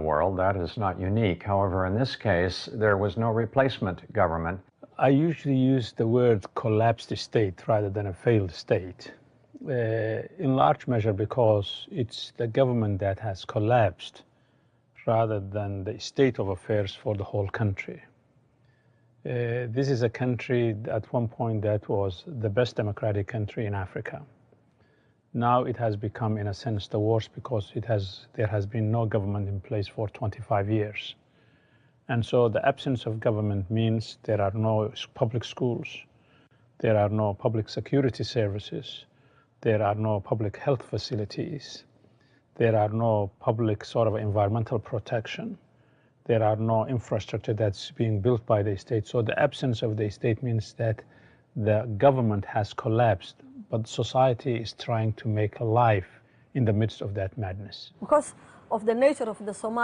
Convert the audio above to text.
world. That is not unique. However, in this case, there was no replacement government. I usually use the word collapsed state rather than a failed state, in large measure because it's the government that has collapsed rather than the state of affairs for the whole country. This is a country at one point that was the best democratic country in Africa. Now it has become, in a sense, the worst because there has been no government in place for 25 years. And so the absence of government means there are no public schools, there are no public security services, there are no public health facilities, there are no public sort of environmental protection, there are no infrastructure that's being built by the state. So the absence of the state means that the government has collapsed, but society is trying to make a life in the midst of that madness. Because of the nature of the Somali